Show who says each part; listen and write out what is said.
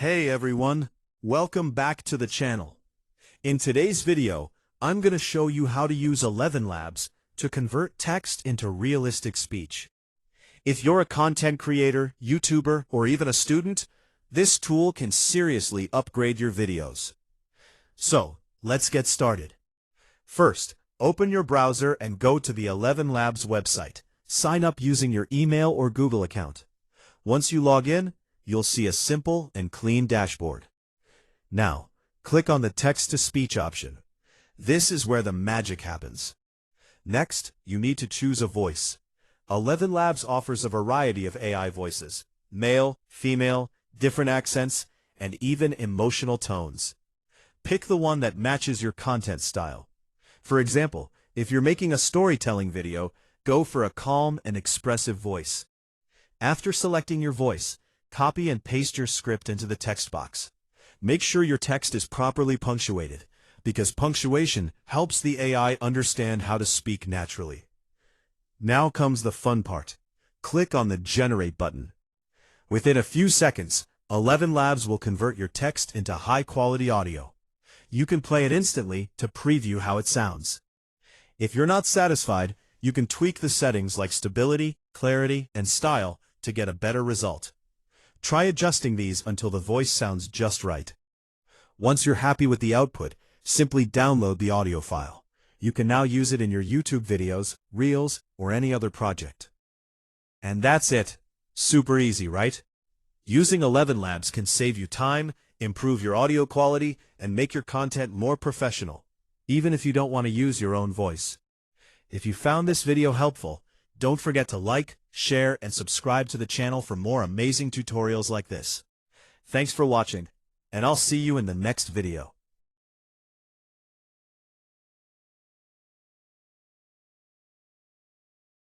Speaker 1: Hey everyone, welcome back to the channel. In today's video, I'm going to show you how to use ElevenLabs to convert text into realistic speech. If you're a content creator, YouTuber, or even a student, this tool can seriously upgrade your videos. So, let's get started. First, open your browser and go to the ElevenLabs website. Sign up using your email or Google account. Once you log in, you'll see a simple and clean dashboard. Now, click on the text-to-speech option. This is where the magic happens. Next, you need to choose a voice. ElevenLabs offers a variety of AI voices: male, female, different accents, and even emotional tones. Pick the one that matches your content style. For example, if you're making a storytelling video, go for a calm and expressive voice. After selecting your voice, copy and paste your script into the text box. Make sure your text is properly punctuated, because punctuation helps the AI understand how to speak naturally. Now comes the fun part. Click on the Generate button. Within a few seconds, ElevenLabs will convert your text into high-quality audio. You can play it instantly to preview how it sounds. If you're not satisfied, you can tweak the settings like stability, clarity, and style to get a better result. Try adjusting these until the voice sounds just right. Once you're happy with the output, simply download the audio file. You can now use it in your YouTube videos, Reels, or any other project. And that's it. Super easy, right? Using ElevenLabs can save you time, improve your audio quality, and make your content more professional, even if you don't want to use your own voice. If you found this video helpful, don't forget to like, share, and subscribe to the channel for more amazing tutorials like this. Thanks for watching, and I'll see you in the next video.